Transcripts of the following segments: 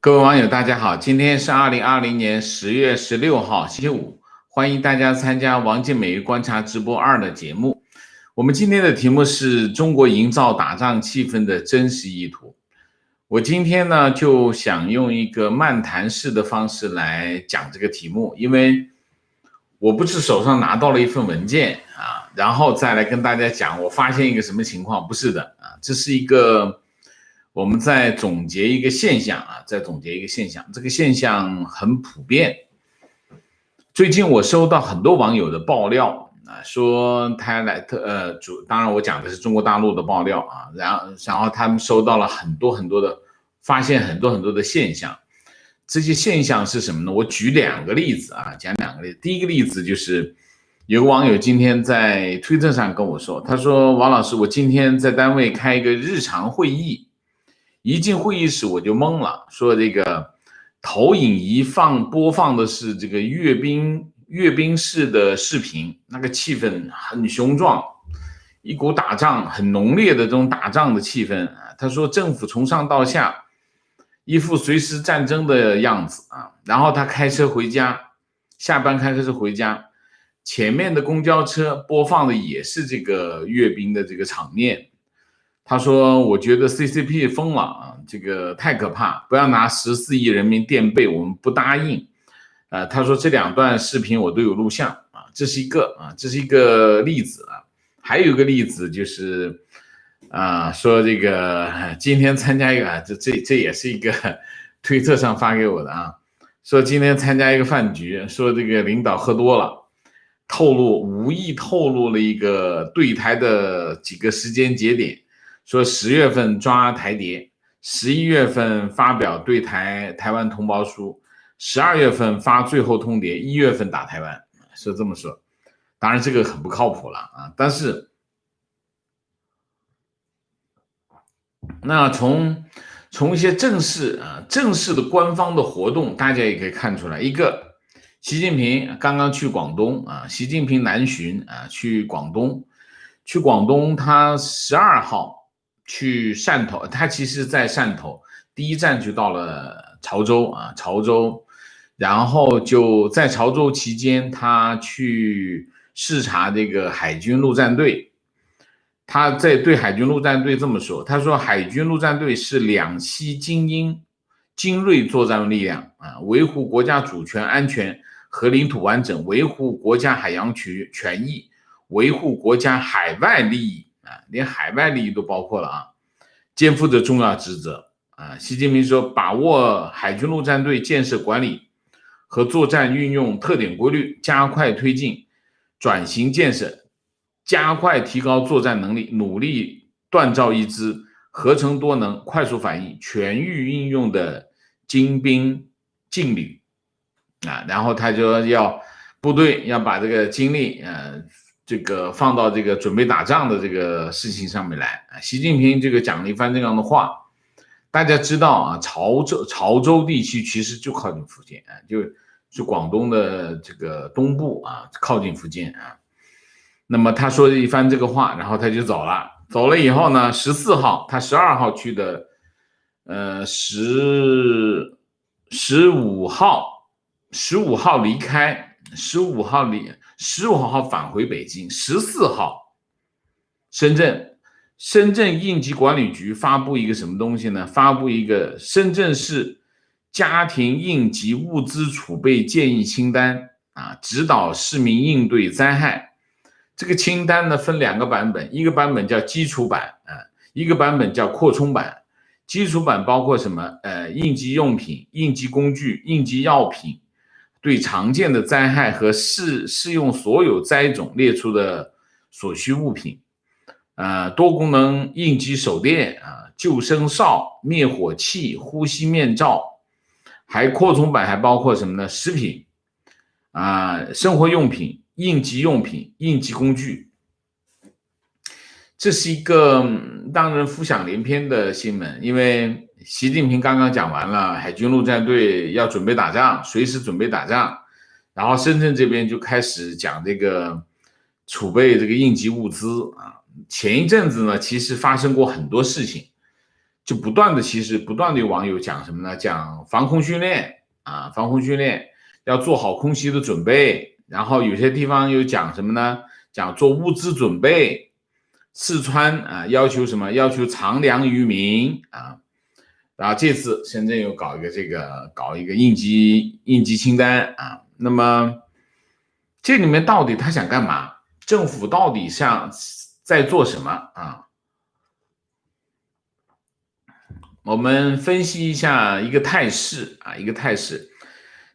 各位网友，大家好，今天是2020年10月16号，星期五，欢迎大家参加王健美育观察直播2的节目。我们今天的题目是中国营造打仗气氛的真实意图。我今天呢就想用一个漫谈式的方式来讲这个题目，因为我不是手上拿到了一份文件然后再来跟大家讲我发现一个什么情况，不是的这是一个我们在总结一个现象这个现象很普遍。最近我收到很多网友的爆料说他来当然我讲的是中国大陆的爆料然后他们收到了很多的发现很多的现象。这些现象是什么呢？我举2个例子讲2个例子。第一个例子就是有个网友今天在推特上跟我说，他说王老师，我今天在单位开一个日常会议，一进会议室我就懵了，说这个投影仪播放的是这个阅兵式的视频，那个气氛很雄壮，一股打仗很浓烈的这种打仗的气氛他说政府从上到下一副随时战争的样子然后他开车回家，下班开车回家，前面的公交车播放的也是这个阅兵的这个场面。他说我觉得 CCP 疯了这个太可怕，不要拿14亿人民垫背，我们不答应他说这2段视频我都有录像这是一个例子还有一个例子就是说这个今天参加一个这也是一个推特上发给我的说今天参加一个饭局，说这个领导喝多了，无意透露了一个对台的几个时间节点，说10月份抓台谍，11月份发表对台湾同胞书，12月份发最后通牒，1月份打台湾，是这么说。当然这个很不靠谱了但是那从一些正式的官方的活动，大家也可以看出来，一个习近平刚刚去广东习近平南巡去广东，他12号去汕头，他其实在汕头第一站就到了潮州然后就在潮州期间，他去视察这个海军陆战队。他在对海军陆战队这么说，他说海军陆战队是两栖精锐作战力量维护国家主权安全和领土完整，维护国家海洋权益，维护国家海外利益连海外利益都包括了肩负着重要职责习近平说，把握海军陆战队建设管理和作战运用特点规律，加快推进转型建设，加快提高作战能力，努力锻造一支合成多能、快速反应、全域应用的精兵劲旅然后他就要部队要把这个精力这个放到这个准备打仗的这个事情上面来习近平这个讲了一番这样的话。大家知道潮州地区其实就靠近福建就广东的这个东部靠近福建那么他说一番这个话，然后他就走了。走了以后呢，14号他12号去的15号离开，15号返回北京，14号深圳应急管理局发布一个什么东西呢？发布一个深圳市家庭应急物资储备建议清单指导市民应对灾害。这个清单呢分2个版本，一个版本叫基础版一个版本叫扩充版。基础版包括什么应急用品、应急工具、应急药品，对常见的灾害和适用所有灾种列出的所需物品多功能应急手电救生哨、灭火器、呼吸面罩。还扩充版还包括什么呢？食品生活用品、应急用品、应急工具。这是一个让人浮想联翩的新闻，因为习近平刚刚讲完了海军陆战队要准备打仗，随时准备打仗，然后深圳这边就开始讲这个储备这个应急物资前一阵子呢其实发生过很多事情，就不断的，其实不断的有网友讲什么呢？讲防空训练啊，防空训练要做好空袭的准备，然后有些地方又讲什么呢？讲做物资准备。四川啊，要求什么？要求藏粮于民啊。然后这次深圳又搞一个应急清单啊。那么这里面到底他想干嘛？政府到底在做什么啊？我们分析一下一个态势啊，一个态势。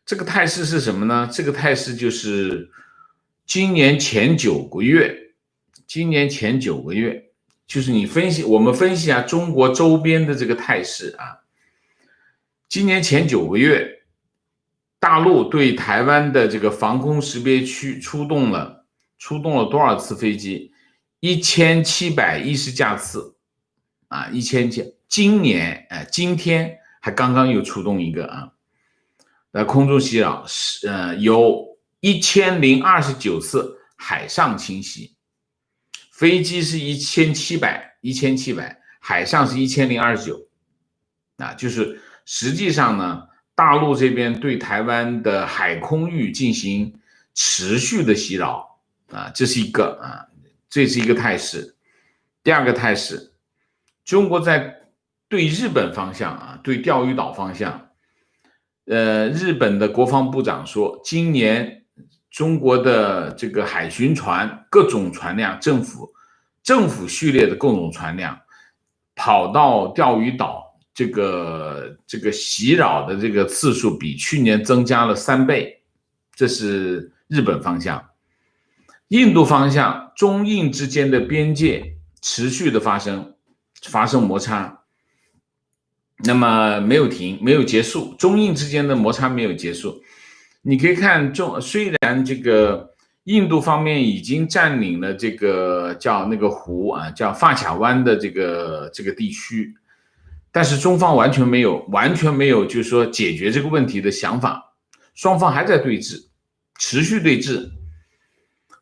这个态势是什么呢？这个态势就是今年前9个月，就是我们分析一下中国周边的这个态势啊。今年前9个月，大陆对台湾的这个防空识别区出动了多少次飞机？1710架次啊，1000架。今天还刚刚又出动一个啊，空中袭扰，有1029次海上侵袭，飞机是1700，海上是1029啊，就是实际上呢，大陆这边对台湾的海空域进行持续的袭扰啊，这是一个态势。第二个态势，中国在对日本方向啊，对钓鱼岛方向，日本的国防部长说，今年中国的这个海巡船各种船辆，政府序列的各种船辆跑到钓鱼岛，这个袭扰的这个次数比去年增加了3倍，这是日本方向。印度方向，中印之间的边界持续的发生摩擦，那么没有停，没有结束，中印之间的摩擦没有结束。你可以看虽然这个印度方面已经占领了这个叫那个湖啊，叫发卡湾的这个地区，但是中方完全没有就是说解决这个问题的想法，双方还在对峙，持续对峙，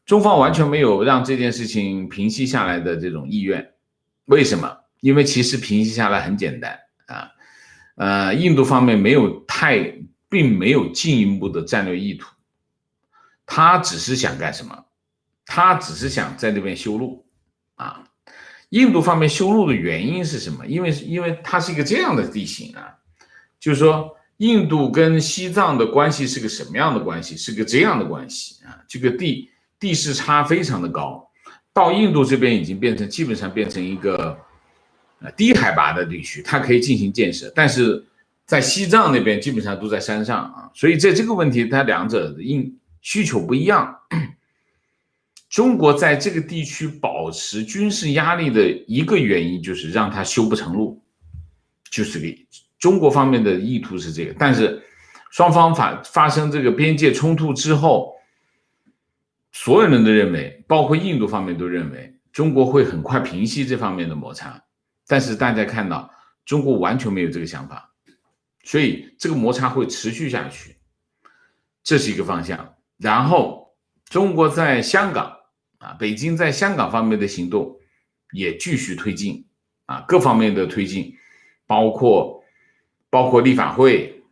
中方完全没有让这件事情平息下来的这种意愿。为什么？因为其实平息下来很简单啊，印度方面并没有进一步的战略意图，他只是想干什么？他只是想在那边修路啊。印度方面修路的原因是什么？因为它是一个这样的地形啊，就是说印度跟西藏的关系是个什么样的关系？是个这样的关系啊，这个地势差非常的高，到印度这边已经基本上变成一个低海拔的地区，它可以进行建设，但是在西藏那边基本上都在山上啊，所以在这个问题它两者的需求不一样。中国在这个地区保持军事压力的一个原因就是让它修不成路，就是中国方面的意图是这个，但是双方发生这个边界冲突之后，所有人都认为，包括印度方面都认为，中国会很快平息这方面的摩擦，但是大家看到中国完全没有这个想法，所以这个摩擦会持续下去，这是一个方向。然后中国在香港北京在香港方面的行动也继续推进各方面的推进，包括立法会，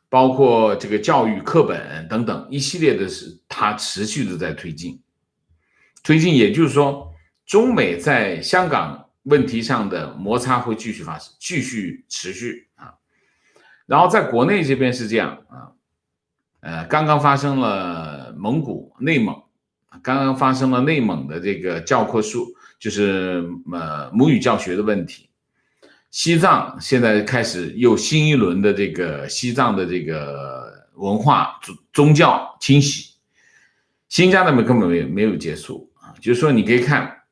包括这个教育课本等等一系列的是它持续的在推进，也就是说中美在香港问题上的摩擦会继续发生，继续持续然后在国内这边是这样刚刚发生了内蒙刚刚发生了内蒙的这个教科书，就是母语教学的问题。西藏现在开始又新一轮的这个西藏的这个文化宗教清洗，新疆那边根本没有结束就是说你可以看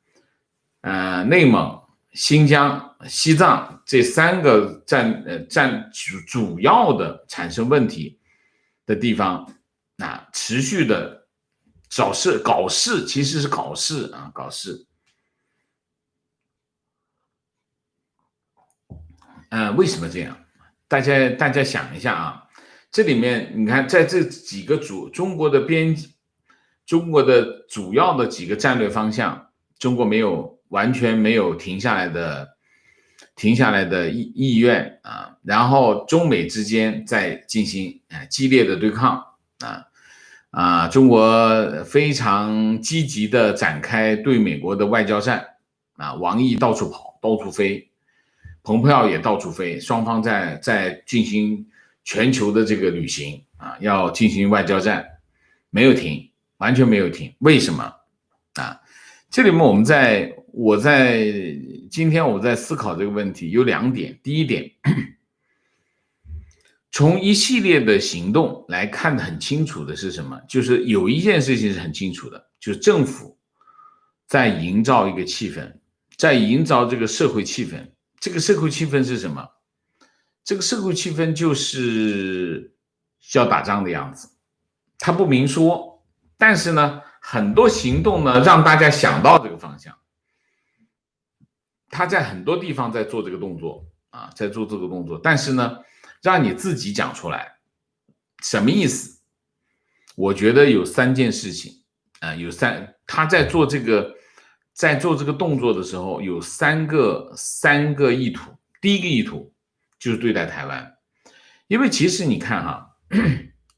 内蒙、新疆、西藏这3个占主要的产生问题的地方持续的搞事，其实是搞事。为什么这样？大家想一下这里面你看，在这几个中国的主要的几个战略方向，中国完全没有停下来的停下来的意愿啊，然后中美之间在进行激烈的对抗中国非常积极的展开对美国的外交战王毅到处跑，到处飞，蓬佩奥也到处飞，双方在进行全球的这个旅行要进行外交战，没有停，完全没有停。为什么这里面今天我在思考这个问题有2点。第一点，从一系列的行动来看得很清楚的是什么？就是有一件事情是很清楚的，就是政府在营造一个气氛，在营造这个社会气氛。这个社会气氛是什么？这个社会气氛就是要打仗的样子，他不明说，但是呢很多行动呢让大家想到这个方向，他在很多地方在做这个动作在做这个动作，但是呢让你自己讲出来什么意思？我觉得有3件事情他在做这个动作的时候有三个意图。第一个意图就是对待台湾，因为其实你看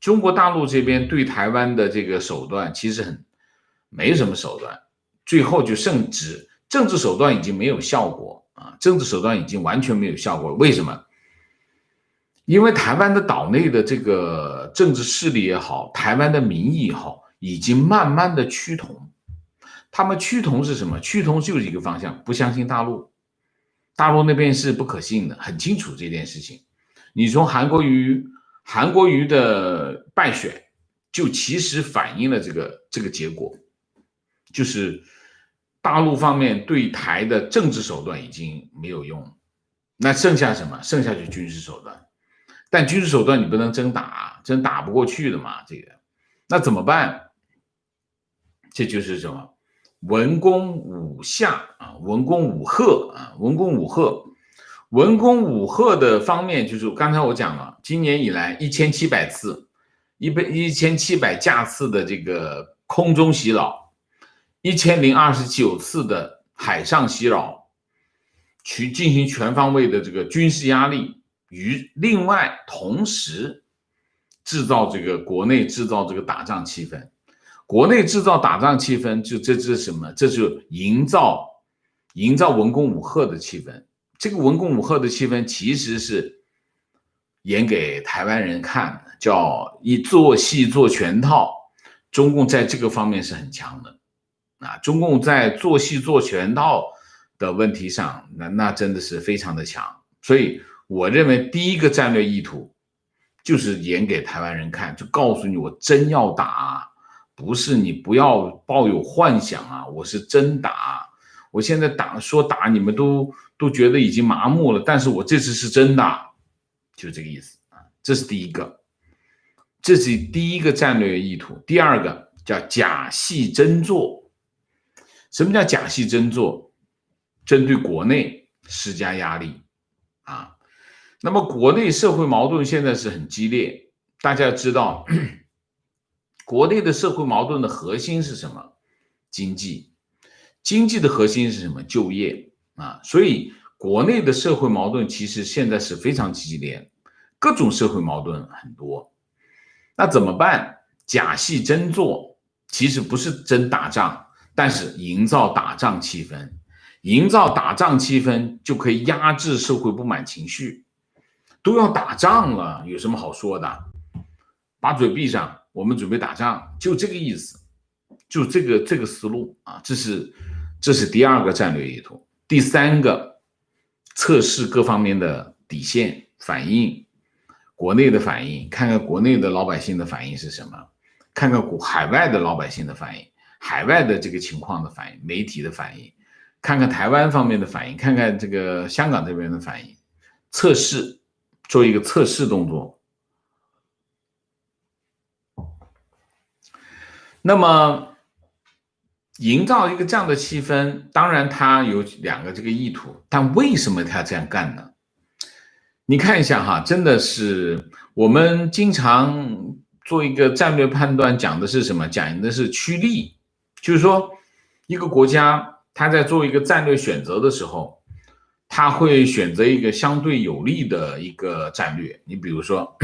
中国大陆这边对台湾的这个手段其实没什么手段，最后就政治手段已经没有效果政治手段已经完全没有效果。为什么？因为台湾的岛内的这个政治势力也好，台湾的民意也好，已经慢慢的趋同。他们趋同是什么？趋同就是一个方向，不相信大陆，大陆那边是不可信的，很清楚这件事情。你从韩国瑜的败选，就其实反映了这个结果，就是大陆方面对台的政治手段已经没有用，那剩下什么？剩下就是军事手段。但军事手段你不能真打不过去的嘛，这个那怎么办？这就是什么？文攻武下文攻武吓文攻武吓。文攻武吓的方面，就是刚才我讲了，今年以来1700次1700架次的这个空中袭扰，1029次的海上袭扰，去进行全方位的这个军事压力，另外同时制造国内制造这个打仗气氛。国内制造打仗气氛，这是什么？这就营造文攻武吓的气氛。这个文攻武吓的气氛其实是演给台湾人看的，叫一做戏做全套。中共在这个方面是很强的中共在做戏做全套的问题上，那真的是非常的强。所以我认为第一个战略意图就是演给台湾人看，就告诉你我真要打不是你不要抱有幻想我是真打。我现在打你们都觉得已经麻木了，但是我这次是真打，就这个意思这是第一个，这是第一个战略意图。第二个叫假戏真做。什么叫假戏真做？针对国内施加压力那么国内社会矛盾现在是很激烈，大家知道国内的社会矛盾的核心是什么？经济的核心是什么？就业所以国内的社会矛盾其实现在是非常激烈，各种社会矛盾很多。那怎么办？假戏真做，其实不是真打仗，但是营造打仗气氛，营造打仗气氛就可以压制社会不满情绪。都要打仗了，有什么好说的？把嘴闭上，我们准备打仗，就这个意思，就这个思路这是第二个战略意图。第三个，测试各方面的底线反应，国内的反应，看看国内的老百姓的反应是什么，看看海外的老百姓的反应，海外的这个情况的反应，媒体的反应，看看台湾方面的反应，看看这个香港这边的反应，测试，做一个测试动作。那么营造一个这样的气氛，当然它有2个这个意图，但为什么他这样干呢？你看一下真的是我们经常做一个战略判断，讲的是什么？讲的是趋利，就是说一个国家他在做一个战略选择的时候，他会选择一个相对有利的一个战略。你比如说，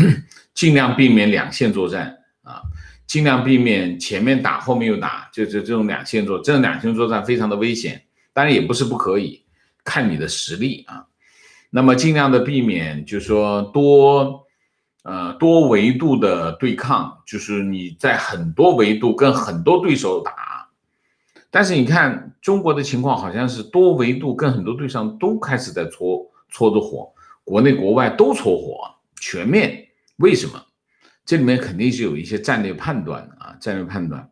尽量避免两线作战啊，尽量避免前面打后面又打，就这种两线作，这种两线作战非常的危险。当然也不是不可以，看你的实力啊。那么尽量的避免，就是说多维度的对抗，就是你在很多维度跟很多对手打。但是你看中国的情况，好像是多维度跟很多对象都开始在搓着火，国内国外都搓火，全面。为什么？这里面肯定是有一些战略判断啊，战略判断。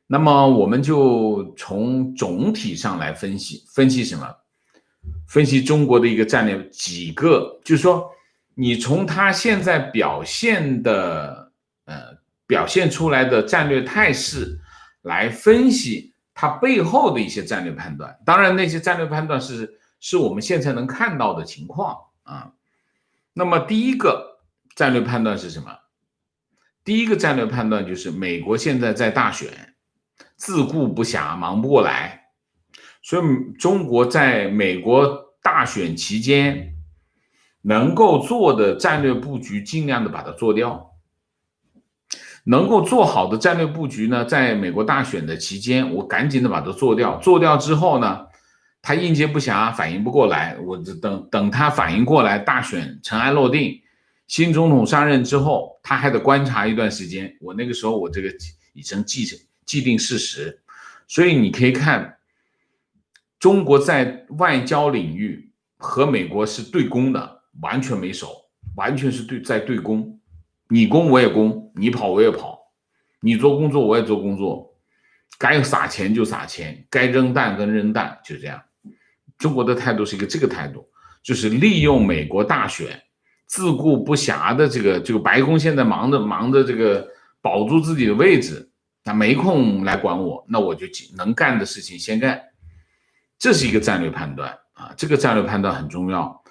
那么我们就从总体上来分析，分析什么？分析中国的一个战略，几个就是说，你从他现在表现出来的战略态势来分析它背后的一些战略判断。当然，那些战略判断是我们现在能看到的情况啊。那么第一个战略判断是什么？第一个战略判断就是美国现在在大选，自顾不暇，忙不过来，所以中国在美国大选期间能够做的战略布局，尽量的把它做掉。能够做好的战略布局呢，在美国大选的期间，我赶紧的把它做掉。做掉之后呢，他应接不暇，反应不过来，我等他反应过来，大选尘埃落定，新总统上任之后，他还得观察一段时间。我那个时候我这个已成既定事实，所以你可以看，中国在外交领域和美国是对攻的，完全没守，完全是在对攻，你攻我也攻，你跑我也跑，你做工作我也做工作，该撒钱就撒钱，该扔弹跟扔弹，就这样。中国的态度是一个这个态度，就是利用美国大选自顾不暇的这个白宫现在忙着这个保住自己的位置，他没空来管我，那我就能干的事情先干。这是一个战略判断啊，这个战略判断很重要。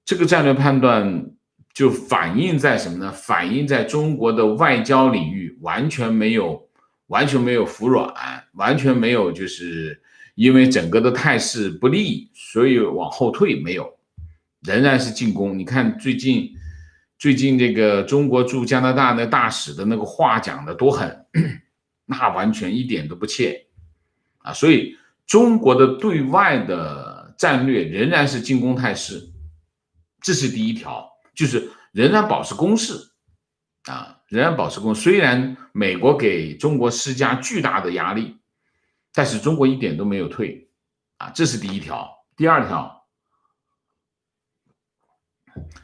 这个战略判断就反映在什么呢？反映在中国的外交领域完全没有服软，完全没有就是因为整个的态势不利，所以往后退，没有，仍然是进攻。你看最近这个中国驻加拿大那大使的那个话讲的多狠，那完全一点都不怯啊！所以中国的对外的战略仍然是进攻态势，这是第一条，就是仍然保持攻势啊，仍然保持攻势。虽然美国给中国施加巨大的压力，但是中国一点都没有退啊，这是第一条。第二条，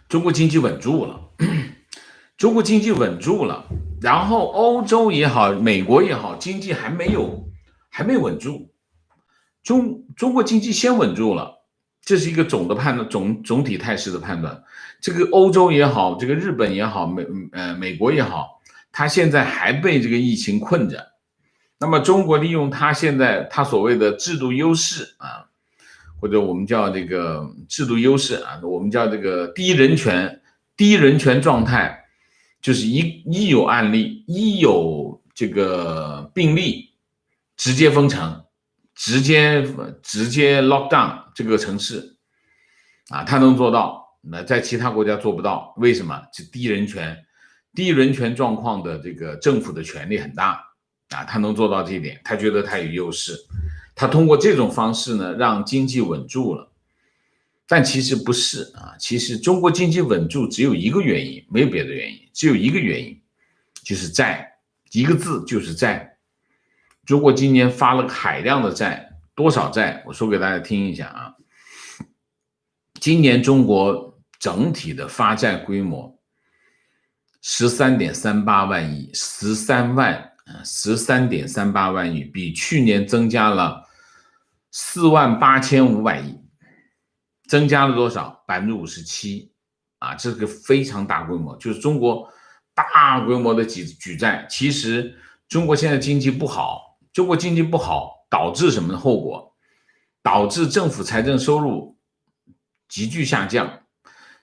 中国经济稳住了，中国经济稳住了，然后欧洲也好，美国也好，经济还没稳住。中国经济先稳住了，这是一个总的判断，总体态势的判断。这个欧洲也好，这个日本也好，美国也好，它现在还被这个疫情困着。那么中国利用它现在它所谓的制度优势啊，或者我们叫这个制度优势啊，我们叫这个低人权状态，就是一有案例，一有这个病例，直接封城。直接 lock down 这个城市啊，他能做到，那在其他国家做不到，为什么？是低人权状况的这个政府的权力很大啊，他能做到这一点，他觉得他有优势，他通过这种方式呢，让经济稳住了。但其实不是啊，其实中国经济稳住只有一个原因，没有别的原因，只有一个原因，就是债，一个字就是债。中国今年发了海量的债，多少债？我说给大家听一下啊。今年中国整体的发债规模13.38万亿，13.38万亿，比去年增加了48500亿，增加了多少？57%啊，这个非常大规模，就是中国大规模的举债。其实中国现在经济不好。中国经济不好导致什么后果？导致政府财政收入急剧下降，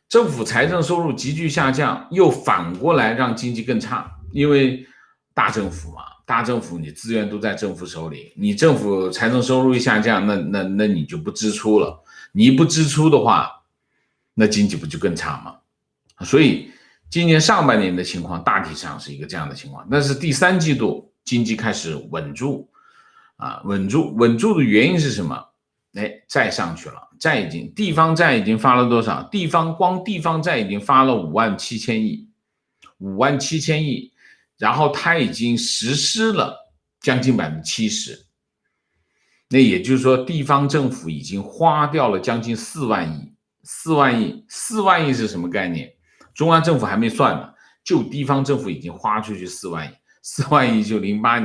政府财政收入急剧下降，又反过来让经济更差，因为大政府嘛，大政府你资源都在政府手里，你政府财政收入一下降，那你就不支出了，你不支出的话，那经济不就更差吗？所以今年上半年的情况大体上是一个这样的情况，但是第三季度经济开始稳住稳住的原因是什么？债上去了，地方债已经发了多少？光地方债已经发了57000亿，然后它已经实施了将近70%，那也就是说地方政府已经花掉了将近4万亿，4万亿是什么概念？中央政府还没算呢，就地方政府已经花出去4万亿，4万亿就08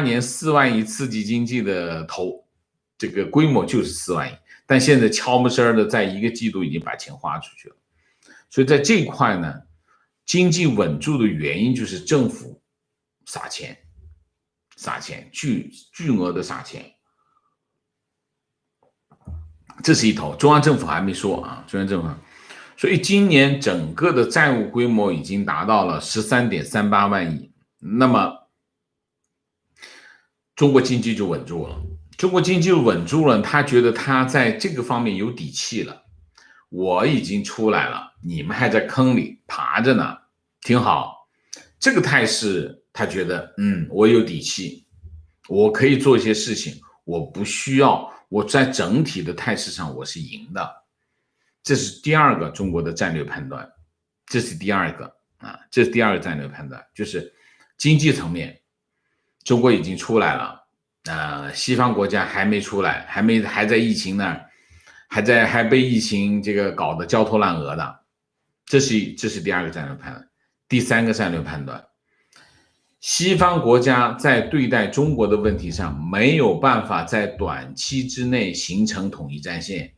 年4万亿刺激经济的这个规模就是4万亿，但现在悄没声的在一个季度已经把钱花出去了，所以在这一块呢，经济稳住的原因就是政府撒钱，巨额的撒钱，这是一头。中央政府还没说啊，所以今年整个的债务规模已经达到了13.38万亿，那么中国经济就稳住了。他觉得他在这个方面有底气了。我已经出来了，你们还在坑里爬着呢，挺好。这个态势，他觉得，我有底气，我可以做一些事情，我不需要，我在整体的态势上我是赢的。这是第二个中国的战略判断，这是第二个战略判断，就是经济层面，中国已经出来了。西方国家还没出来，还在疫情那儿，还被疫情这个搞得焦头烂额的，这是第二个战略判断。第三个战略判断，西方国家在对待中国的问题上没有办法在短期之内形成统一战线，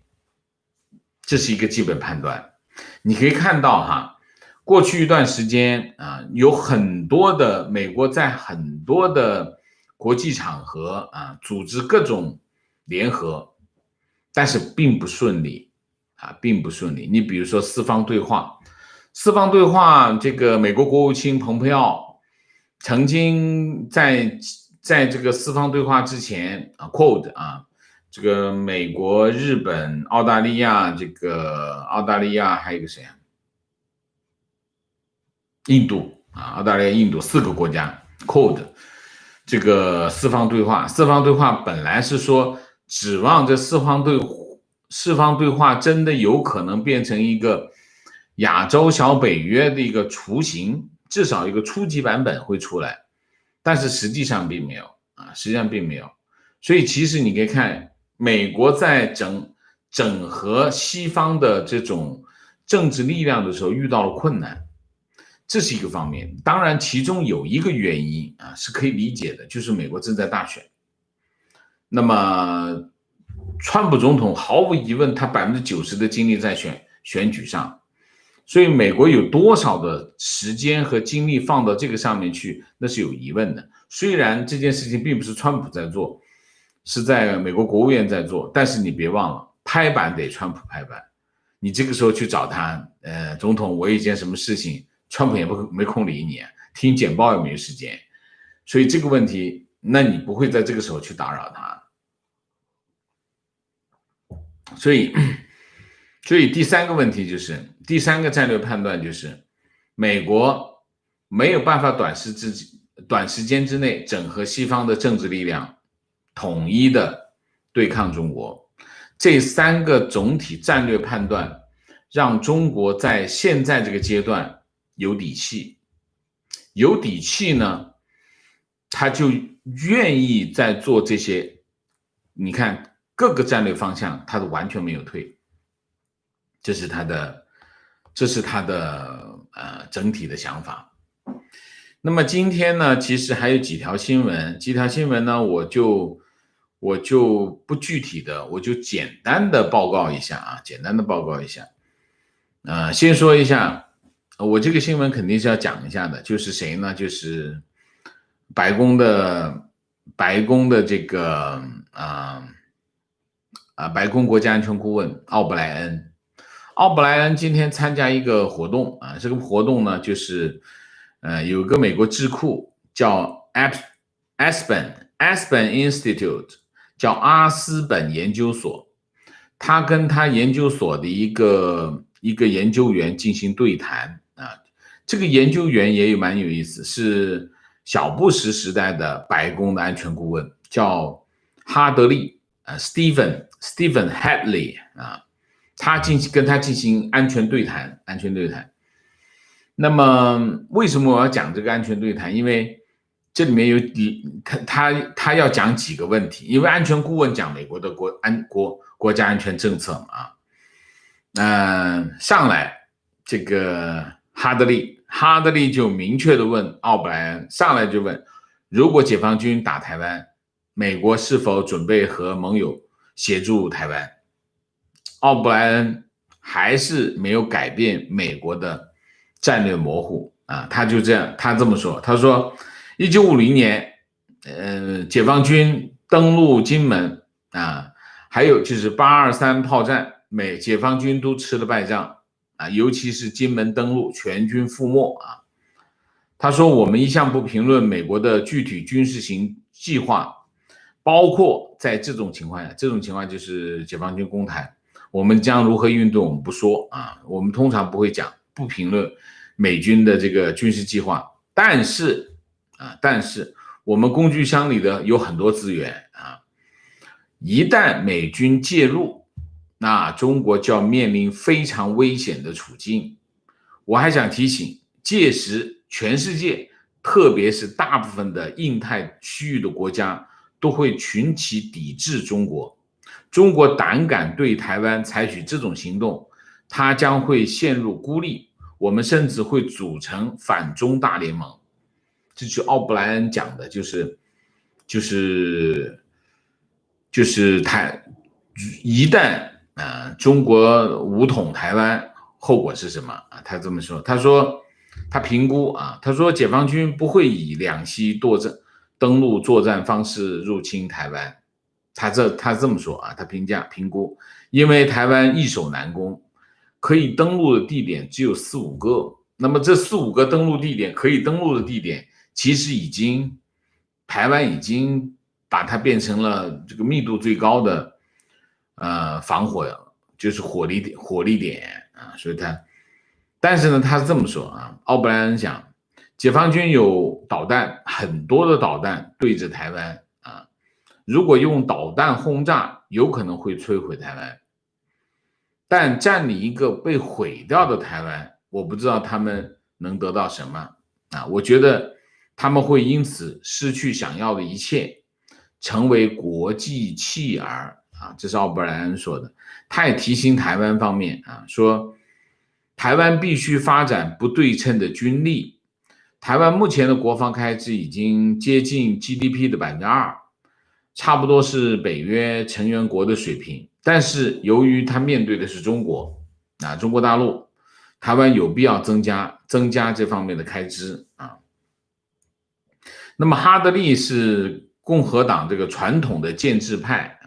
这是一个基本判断。你可以看到过去一段时间有很多的美国在很多的国际场合组织各种联合，但是并不顺利。你比如说四方对话，这个美国国务卿蓬佩奥曾经在这个四方对话之前quote 这个美国、日本、澳大利亚还有一个谁印度澳大利亚、印度4个国家 quote这个四方对话本来是说指望这四方对话真的有可能变成一个亚洲小北约的一个雏形，至少一个初级版本会出来，但是实际上并没有。所以其实你可以看美国在整合西方的这种政治力量的时候遇到了困难，这是一个方面。当然其中有一个原因是可以理解的，就是美国正在大选。那么川普总统毫无疑问他90%的精力在选举上，所以美国有多少的时间和精力放到这个上面去，那是有疑问的。虽然这件事情并不是川普在做，是在美国国务院在做，但是你别忘了拍板得川普拍板，你这个时候去找他总统我有一件什么事情，川普也没空理你，听简报也没有时间，所以这个问题那你不会在这个时候去打扰他。所以第三个问题就是第三个战略判断就是美国没有办法短时间之内整合西方的政治力量，统一的对抗中国。这3个总体战略判断让中国在现在这个阶段有底气呢，他就愿意在做这些。你看各个战略方向他都完全没有退，这是他的整体的想法。那么今天呢，其实还有几条新闻呢，我就不具体的，我就简单的报告一下。先说一下，我这个新闻肯定是要讲一下的，就是谁呢？就是白宫的这个白宫国家安全顾问奥布莱恩今天参加一个活动这个活动呢就是有个美国智库叫 Aspen Institute， 叫阿斯本研究所，他跟他研究所的一个研究员进行对谈啊。这个研究员也蛮有意思，是小布什时代的白宫的安全顾问，叫哈德利Stephen Hadley 啊。跟他进行安全对谈。那么为什么我要讲这个安全对谈？因为这里面有他要讲几个问题，因为安全顾问讲美国的国家安全政策嘛。上来这个哈德利就明确的问奥布莱恩，上来就问，如果解放军打台湾，美国是否准备和盟友协助台湾？奥布莱恩还是没有改变美国的战略模糊啊，他这么说，他说1950年，解放军登陆金门啊，还有就是823炮战，解放军都吃了败仗啊，尤其是金门登陆全军覆没啊。他说我们一向不评论美国的具体军事计划，包括在这种情况下，这种情况就是解放军攻台，我们将如何运动我们不说啊，我们通常不会讲，不评论美军的这个军事计划。但是我们工具箱里的有很多资源啊，一旦美军介入，那中国就要面临非常危险的处境。我还想提醒，届时全世界，特别是大部分的印太区域的国家都会群起抵制中国。中国胆敢对台湾采取这种行动，它将会陷入孤立，我们甚至会组成反中大联盟。这是奥布莱恩讲的，一旦中国武统台湾，后果是什么啊？他这么说，他说他评估啊，他说解放军不会以两栖登陆作战方式入侵台湾。他这么说啊，他评估，因为台湾易守难攻，可以登陆的地点只有4-5个。那么这4-5个可以登陆的地点，其实台湾已经把它变成了这个密度最高的防火，就是火力点啊。所以但是呢，他是这么说啊，奥布莱恩讲，解放军有导弹，很多的导弹对着台湾啊，如果用导弹轰炸，有可能会摧毁台湾。但占领一个被毁掉的台湾，我不知道他们能得到什么啊？我觉得他们会因此失去想要的一切，成为国际弃儿啊！这是奥布莱恩说的。他也提醒台湾方面啊，说台湾必须发展不对称的军力。台湾目前的国防开支已经接近 GDP 的2%，差不多是北约成员国的水平。但是由于他面对的是中国大陆，台湾有必要增加这方面的开支啊。那么哈德利是共和党这个传统建制派，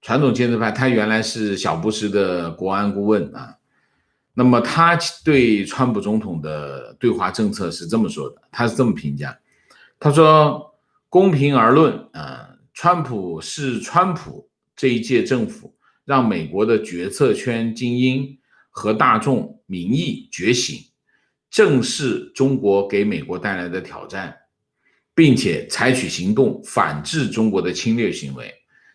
他原来是小布什的国安顾问啊。那么他对川普总统的对华政策是这么说的，他是这么评价，他说公平而论川普这一届政府让美国的决策圈精英和大众民意觉醒，正视中国给美国带来的挑战，并且采取行动反制中国的侵略行为，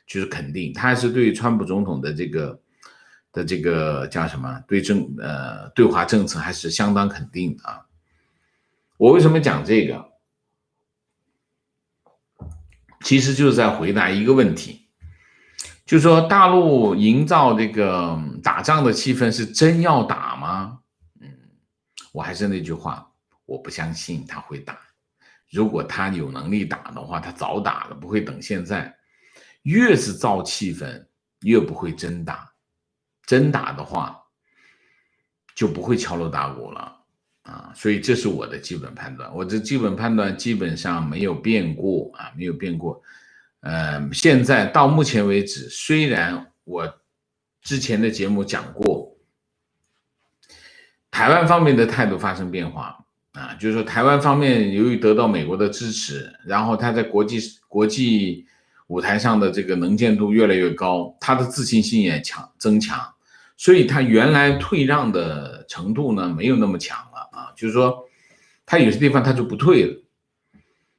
就是肯定。他还是对川普总统的这个叫什么对华政策还是相当肯定的啊。我为什么讲这个？其实就是在回答一个问题，就是说大陆营造这个打仗的气氛是真要打吗？我还是那句话，我不相信他会打。如果他有能力打的话，他早打了，不会等现在。越是造气氛，越不会真打。真打的话，就不会敲锣打鼓了啊。所以这是我的基本判断，我这基本判断基本上没有变过啊，没有变过。现在到目前为止，虽然我之前的节目讲过，台湾方面的态度发生变化啊，就是说台湾方面由于得到美国的支持，然后他在国际舞台上的这个能见度越来越高，他的自信心也增强，所以他原来退让的程度呢没有那么强了啊，就是说他有些地方他就不退了。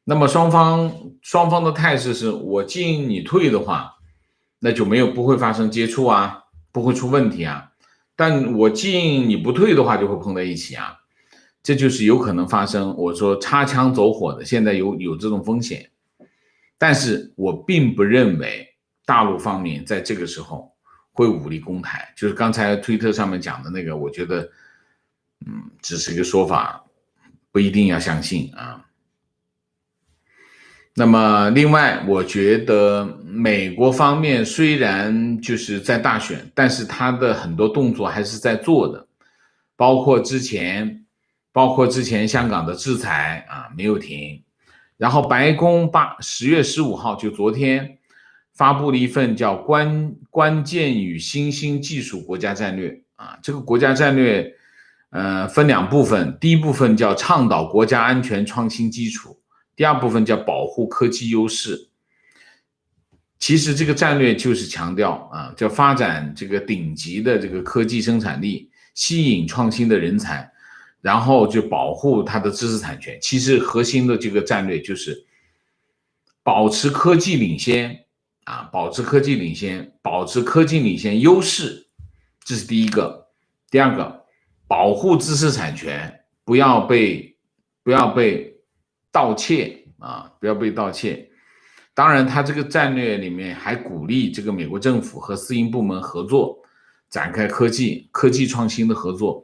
那么双方的态势是我进你退的话，那就不会发生接触啊，不会出问题啊。但我进你不退的话，就会碰在一起啊，这就是有可能发生。我说擦枪走火的，现在有这种风险，但是我并不认为大陆方面在这个时候会武力攻台，就是刚才推特上面讲的那个，我觉得只是一个说法，不一定要相信啊。那么另外我觉得美国方面虽然就是在大选，但是他的很多动作还是在做的，包括之前香港的制裁啊没有停，然后白宫10月15号就昨天发布了一份叫关键与新兴技术国家战略啊，这个国家战略分两部分，第一部分叫倡导国家安全创新基础，第二部分叫保护科技优势。其实这个战略就是强调啊，叫发展这个顶级的这个科技生产力，吸引创新的人才，然后就保护它的知识产权。其实核心的这个战略就是保持科技领先啊，保持科技领先优势，这是第一个。第二个，保护知识产权，不要被盗窃啊，不要被盗窃。当然，他这个战略里面还鼓励这个美国政府和私营部门合作，展开科技创新的合作。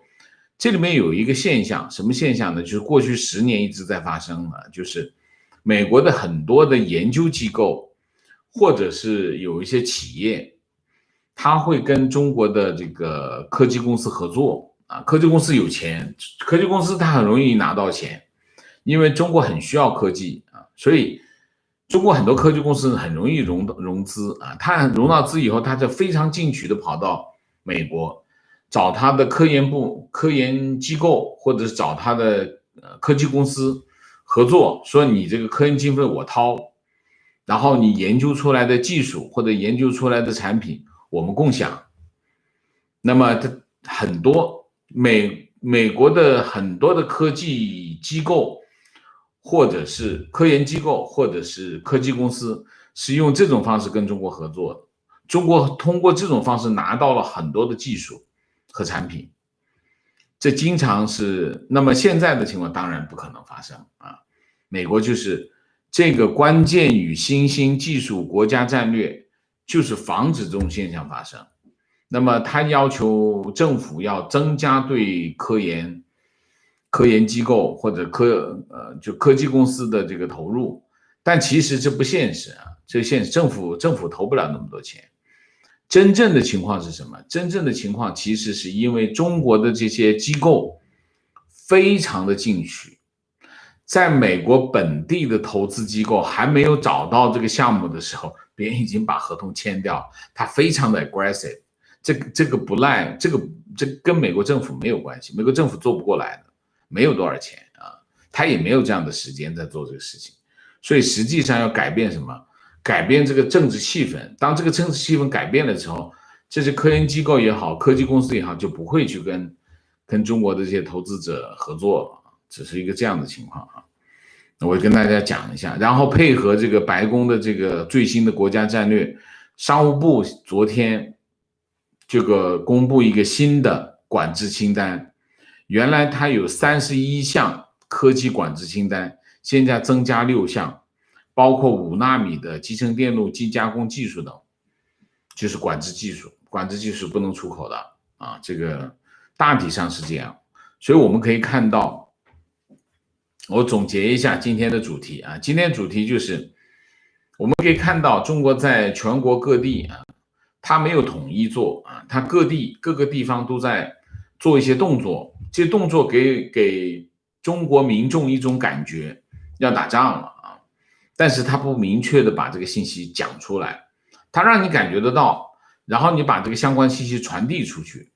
这里面有一个现象，什么现象呢？就是过去10年一直在发生的，就是美国的很多的研究机构，或者是有一些企业，他会跟中国的这个科技公司合作啊。科技公司有钱，科技公司它很容易拿到钱，因为中国很需要科技啊，所以中国很多科技公司很容易融资啊，他融到资以后，他就非常进取的跑到美国，找他的科研机构，或者是找他的科技公司合作，说你这个科研经费我掏，然后你研究出来的技术或者研究出来的产品我们共享。那么很多美国的很多的科技机构，或者是科研机构，或者是科技公司，是用这种方式跟中国合作的。中国通过这种方式拿到了很多的技术和产品，这经常是。那么现在的情况当然不可能发生啊。美国就是这个关键与新兴技术国家战略，就是防止这种现象发生。那么他要求政府要增加对科研机构或者科技公司的这个投入，但其实这不现实啊，这现实政府投不了那么多钱。真正的情况是什么？真正的情况其实是因为中国的这些机构非常的进取，在美国本地的投资机构还没有找到这个项目的时候，别人已经把合同签掉，他非常的 aggressive。这个不赖，这跟美国政府没有关系，美国政府做不过来的，没有多少钱啊，他也没有这样的时间在做这个事情。所以实际上要改变什么？改变这个政治气氛。当这个政治气氛改变了之后，这些科研机构也好，科技公司也好，就不会去跟中国的这些投资者合作了，只是一个这样的情况啊。我会跟大家讲一下，然后配合这个白宫的这个最新的国家战略，商务部昨天这个公布一个新的管制清单，原来它有31项科技管制清单，现在增加6项，包括5纳米的集成电路机加工技术等，就是管制技术不能出口的啊，这个大体上是这样。所以我们可以看到，我总结一下今天的主题啊，今天的主题就是我们可以看到中国在全国各地啊，它没有统一做啊，它各个地方都在做一些动作，这些动作给中国民众一种感觉，要打仗了啊，但是它不明确的把这个信息讲出来，它让你感觉得到，然后你把这个相关信息传递出去。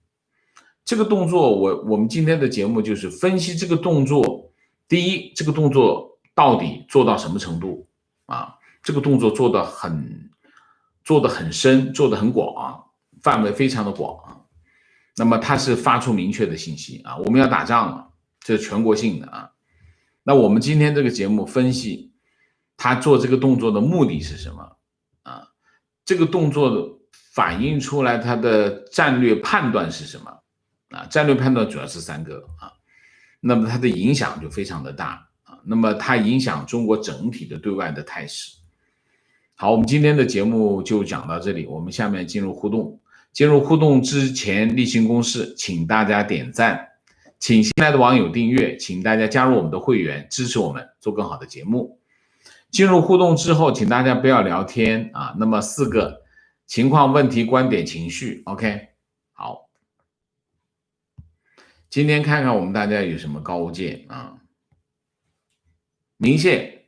这个动作我们今天的节目就是分析这个动作，第一，这个动作到底做到什么程度啊？这个动作做得很深，做得很广，范围非常的广。那么它是发出明确的信息啊，我们要打仗了，这是全国性的啊。那我们今天这个节目分析他做这个动作的目的是什么啊？这个动作反映出来他的战略判断是什么啊？战略判断主要是3个啊，那么它的影响就非常的大啊，那么它影响中国整体的对外的态势。好，我们今天的节目就讲到这里，我们下面进入互动。进入互动之前，例行公事，请大家点赞，请新来的网友订阅，请大家加入我们的会员，支持我们做更好的节目。进入互动之后，请大家不要聊天啊。那么4个情况、问题、观点、情绪 ，OK。好，今天看看我们大家有什么高见啊？明谢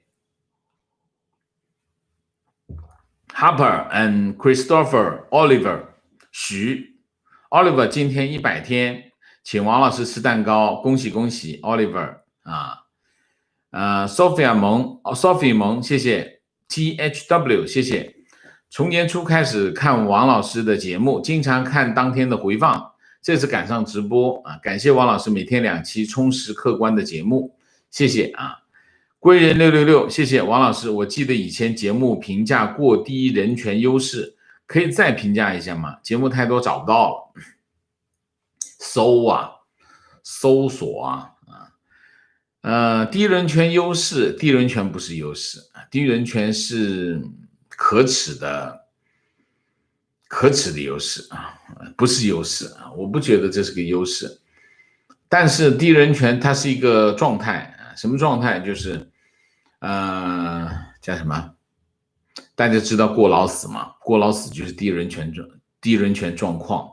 Harper and Christopher Oliver 徐 Oliver 今天100天，请王老师吃蛋糕，恭喜恭喜 Oliver 啊。Sophia 蒙 Sophie 蒙，谢谢 THW， 谢谢。从年初开始看王老师的节目，经常看当天的回放，这次赶上直播啊，感谢王老师每天2期充实客观的节目，谢谢啊。归人666，谢谢王老师。我记得以前节目评价过低人权优势，可以再评价一下吗？节目太多找不到了，搜索啊，低人权优势，低人权不是优势啊，低人权是可耻的优势啊，不是优势啊，我不觉得这是个优势。但是低人权它是一个状态啊，什么状态？就是叫什么？大家知道过劳死吗？过劳死就是低人权状况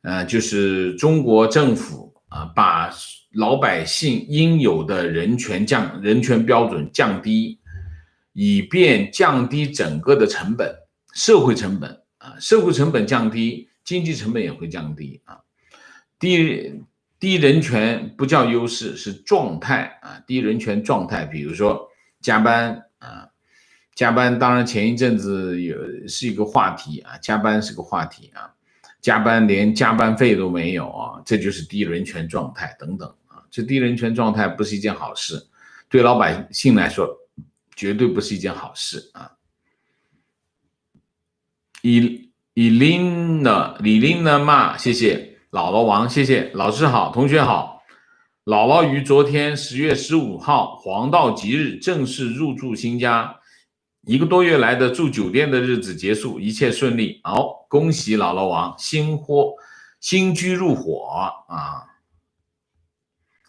啊，就是中国政府啊把老百姓应有的人权标准降低，以便降低整个的成本，社会成本降低，经济成本也会降低啊。低人权不叫优势，是状态啊，低人权状态，比如说加班啊，加班当然前一阵子是一个话题啊，加班是个话题啊，加班连加班费都没有啊，这就是低人权状态等等啊，这低人权状态不是一件好事，对老百姓来说绝对不是一件好事啊。李琳呢嘛，谢谢。姥姥王，谢谢老师好，同学好。姥姥于昨天10月15号黄道吉日正式入住新家，1个多月来的住酒店的日子结束，一切顺利。好，恭喜姥姥王新居入伙啊！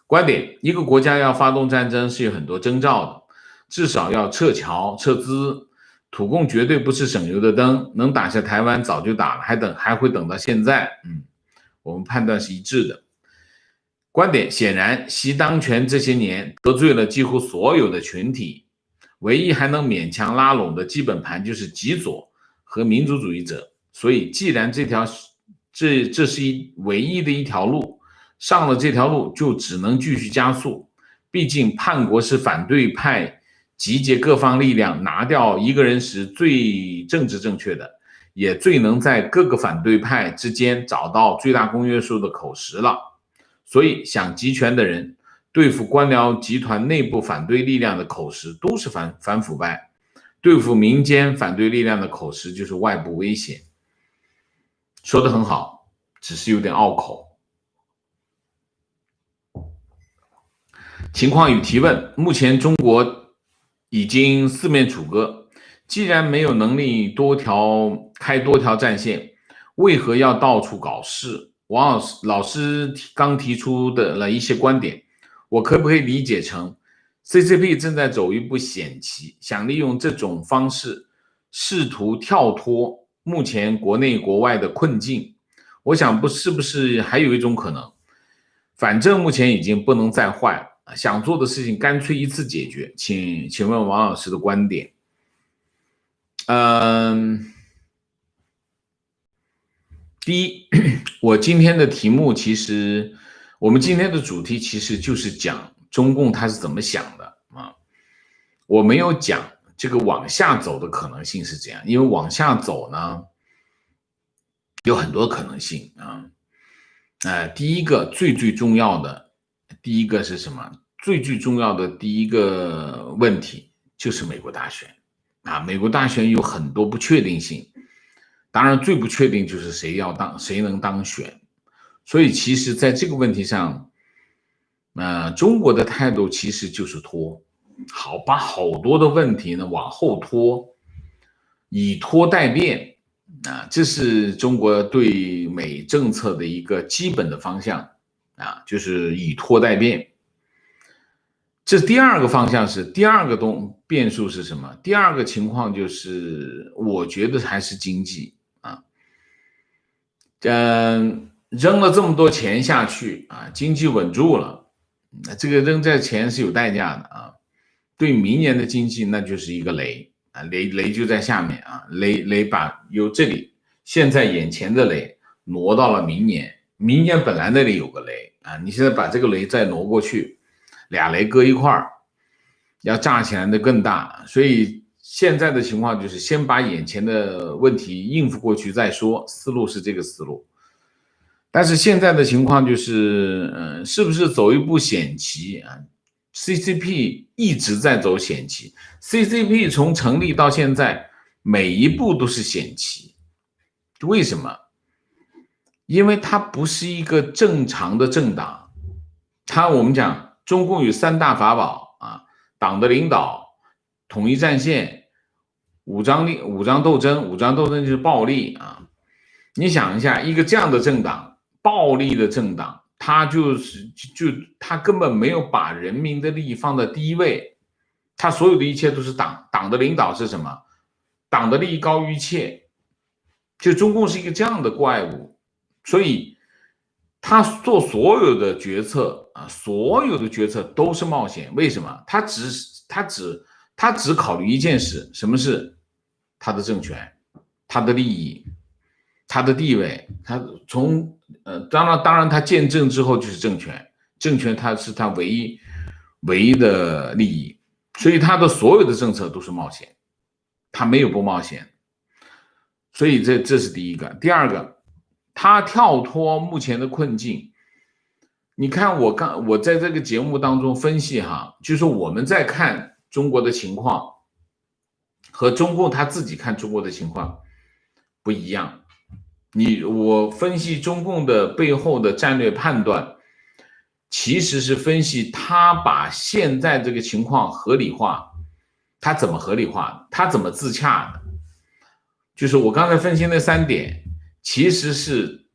观点：一个国家要发动战争是有很多征兆的，至少要撤侨、撤资。土共绝对不是省油的灯，能打下台湾早就打了，还会等到现在。我们判断是一致的。观点：显然习当权这些年得罪了几乎所有的群体，唯一还能勉强拉拢的基本盘就是极左和民族主义者。所以既然这是唯一的一条路，上了这条路就只能继续加速。毕竟叛国是反对派集结各方力量拿掉一个人时最政治正确的，也最能在各个反对派之间找到最大公约数的口实了。所以想集权的人对付官僚集团内部反对力量的口实都是反腐败，对付民间反对力量的口实就是外部威胁。说得很好，只是有点拗口。情况与提问：目前中国已经四面楚歌，既然没有能力开多条战线，为何要到处搞事？王老师刚提出的了一些观点，我可不可以理解成 CCP 正在走一步险棋，想利用这种方式试图跳脱目前国内国外的困境？我想是不是还有一种可能，反正目前已经不能再坏，想做的事情干脆一次解决。请问王老师的观点？第一，我今天的题目我们今天的主题其实就是讲中共他是怎么想的啊，我没有讲这个往下走的可能性是这样，因为往下走呢有很多可能性啊。第一个最重要的，第一个是什么？最重要的第一个问题就是美国大选啊。美国大选有很多不确定性，当然最不确定就是谁能当选。所以其实在这个问题上，中国的态度其实就是拖，把好多的问题呢往后拖，以拖待变。这是中国对美政策的一个基本的方向就是以拖待变。这第二个方向是第二个变数是什么？第二个情况就是我觉得还是经济扔了这么多钱下去经济稳住了，这个扔这钱是有代价的对明年的经济那就是一个雷雷就在下面雷把由这里现在眼前的雷挪到了明年，明年本来那里有个雷你现在把这个雷再挪过去，俩雷搁一块儿，要炸起来的更大。所以现在的情况就是先把眼前的问题应付过去再说，思路是这个思路。但是现在的情况就是是不是走一步险棋CCP 一直在走险棋， CCP 从成立到现在每一步都是险棋。为什么？因为它不是一个正常的政党。我们讲中共有三大法宝党的领导、统一战线、武装斗争。武装斗争就是暴力你想一下，一个这样的政党，暴力的政党，他他根本没有把人民的利益放在第一位，他所有的一切都是党的领导是什么？党的利益高于一切。就中共是一个这样的怪物，所以他做所有的决策所有的决策都是冒险。为什么？他只考虑一件事，什么事？他的政权、他的利益、他的地位。他从当然他建政之后就是政权他是他唯一的利益，所以他的所有的政策都是冒险，他没有不冒险。所以这是第一个。第二个，他跳脱目前的困境。你看我在这个节目当中分析就是我们在看中国的情况和中共他自己看中国的情况不一样。我分析中共的背后的战略判断，其实是分析他把现在这个情况合理化。他怎么合理化？他怎么自洽的？就是我刚才分析那3点，其实是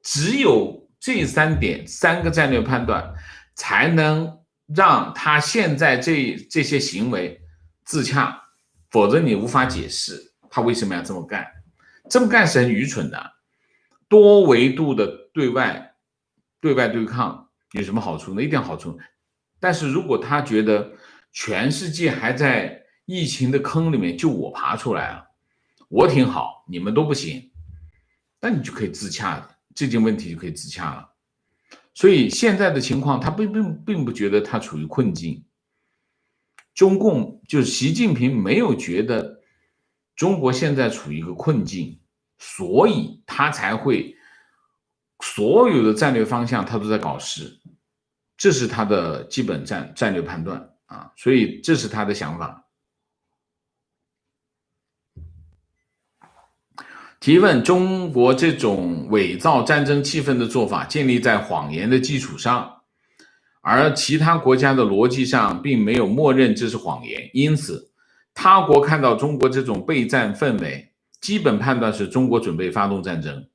只有这3个战略判断才能让他现在这些行为自洽，否则你无法解释他为什么要这么干。这么干是很愚蠢的。多维度的对外对抗有什么好处呢？一点好处。但是如果他觉得全世界还在疫情的坑里面，就我爬出来了，我挺好，你们都不行，那你就可以自洽的，这件问题就可以自洽了。所以现在的情况，他并不觉得他处于困境。中共就是习近平没有觉得中国现在处于一个困境，所以他才会所有的战略方向他都在搞事，这是他的基本战略判断所以这是他的想法。提问：中国这种伪造战争气氛的做法建立在谎言的基础上，而其他国家的逻辑上并没有默认这是谎言，因此他国看到中国这种备战氛围，基本判断是中国准备发动战争。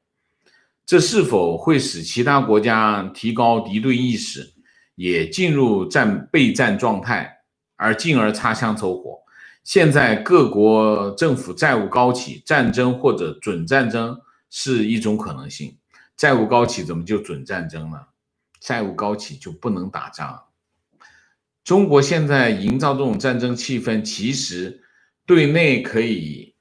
这是否会使其他国家提高敌对意识，也进入备战状态，而进而擦枪走火？现在各国政府债务高企，战争或者准战争是一种可能性。债务高企怎么就准战争呢？债务高企就不能打仗。中国现在营造这种战争气氛，其实对内可以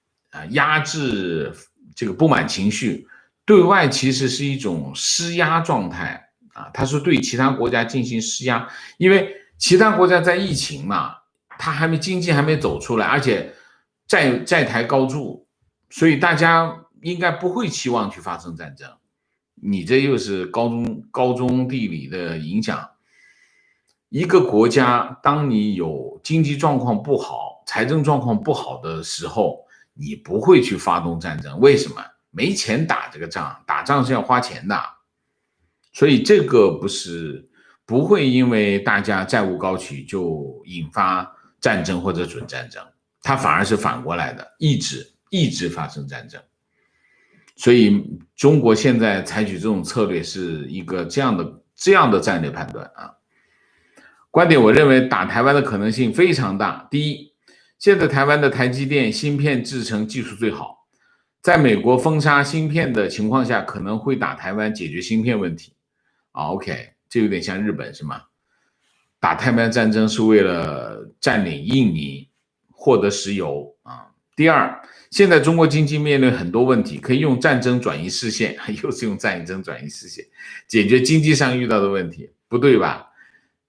压制这个不满情绪，对外其实是一种施压状态它是对其他国家进行施压。因为其他国家在疫情嘛，经济还没走出来，而且债台高筑，所以大家应该不会期望去发生战争。你这又是高中地理的影响。一个国家，当你有经济状况不好、财政状况不好的时候，你不会去发动战争。为什么？没钱打这个仗，打仗是要花钱的，所以这个不会因为大家债务高企就引发战争或者准战争，它反而是反过来的，抑制发生战争。所以中国现在采取这种策略是一个这样的战略判断啊。观点，我认为打台湾的可能性非常大。第一，现在台湾的台积电芯片制程技术最好，在美国封杀芯片的情况下，可能会打台湾解决芯片问题。OK， 这有点像日本是吗？打台湾战争是为了占领印尼，获得石油啊。第二，现在中国经济面临很多问题，可以用战争转移视线，又是用战争转移视线解决经济上遇到的问题，不对吧？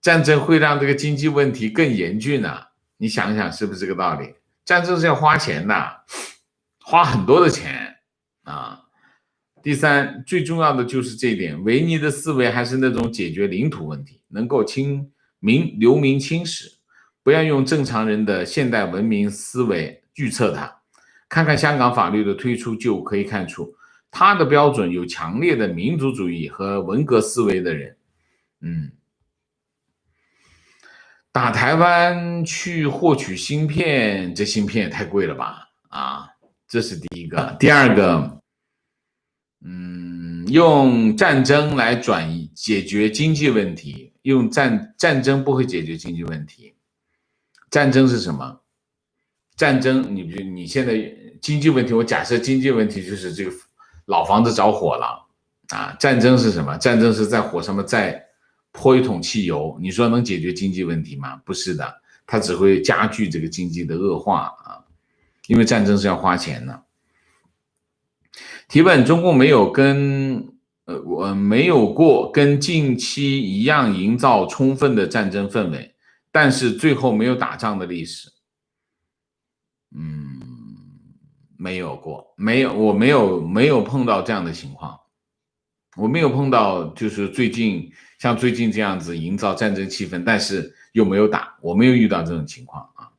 战争会让这个经济问题更严峻啊，你想想是不是这个道理？战争是要花钱的，花很多的钱啊。第三，最重要的就是这一点，维尼的思维还是那种解决领土问题，能够留名青史，不要用正常人的现代文明思维预测它。看看香港法律的推出就可以看出，它的标准有强烈的民族主义和文革思维的人。打台湾去获取芯片，这芯片也太贵了吧？啊，这是第一个。第二个，用战争来解决经济问题，用战争不会解决经济问题。战争是什么？战争，你现在经济问题，我假设经济问题就是这个老房子着火了啊。战争是什么？战争是在火上面再泼一桶汽油，你说能解决经济问题吗？不是的，它只会加剧这个经济的恶化啊，因为战争是要花钱的。提问：中共没有过跟近期一样营造充分的战争氛围，但是最后没有打仗的历史。没有过，我没有碰到这样的情况，我没有碰到就是像最近这样子营造战争气氛，但是又没有打，我没有遇到这种情况啊。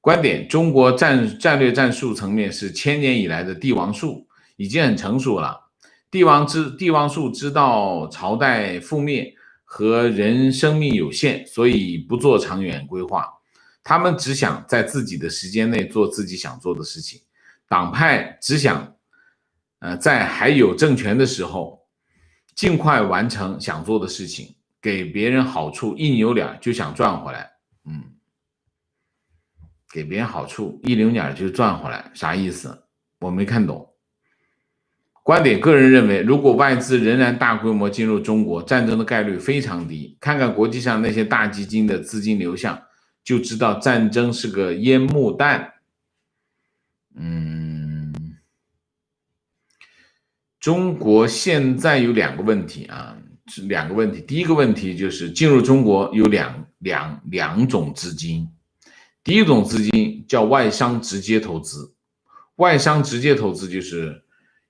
观点：中国战略战术层面是1000年以来的帝王术，已经很成熟了。帝王术知道朝代覆灭和人生命有限，所以不做长远规划，他们只想在自己的时间内做自己想做的事情。党派只想在还有政权的时候尽快完成想做的事情，给别人好处一扭脸就想赚回来。给别人好处一扭脸就赚回来，啥意思？我没看懂。观点：个人认为，如果外资仍然大规模进入中国，战争的概率非常低。看看国际上那些大基金的资金流向，就知道战争是个烟幕弹。中国现在有两个问题啊，第一个问题就是进入中国有两种资金，第一种资金叫外商直接投资，外商直接投资就是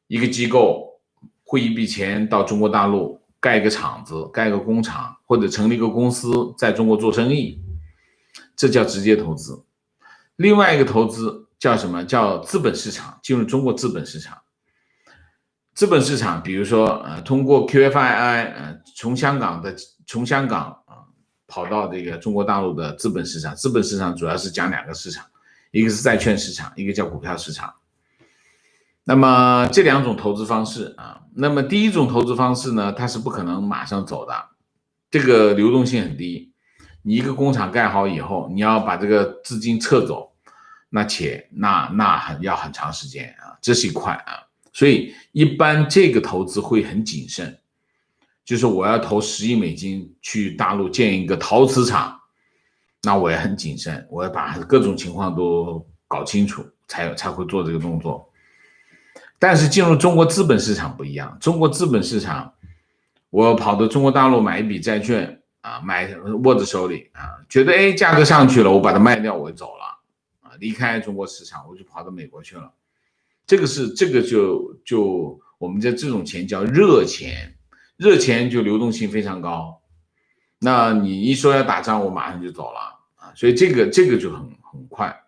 一个机构汇一笔钱到中国大陆盖一个厂子，盖一个工厂，或者成立一个公司在中国做生意，这叫直接投资。另外一个投资叫什么？叫资本市场，进入中国资本市场。资本市场，比如说通过 QFII 从香港跑到这个中国大陆的资本市场。资本市场主要是讲两个市场，一个是债券市场，一个叫股票市场。那么这两种投资方式那么第一种投资方式呢，它是不可能马上走的，这个流动性很低。你一个工厂盖好以后，你要把这个资金撤走，那要很长时间这是一块所以一般这个投资会很谨慎，就是我要投10亿美金去大陆建一个陶瓷厂，那我也很谨慎，我要把各种情况都搞清楚才会做这个动作。但是进入中国资本市场不一样，中国资本市场我跑到中国大陆买一笔债券握在手里觉得价格上去了，我把它卖掉，我就走了离开中国市场，我就跑到美国去了。这个就我们这种钱叫热钱，热钱就流动性非常高。那你一说要打仗，我马上就走了所以这个就很快。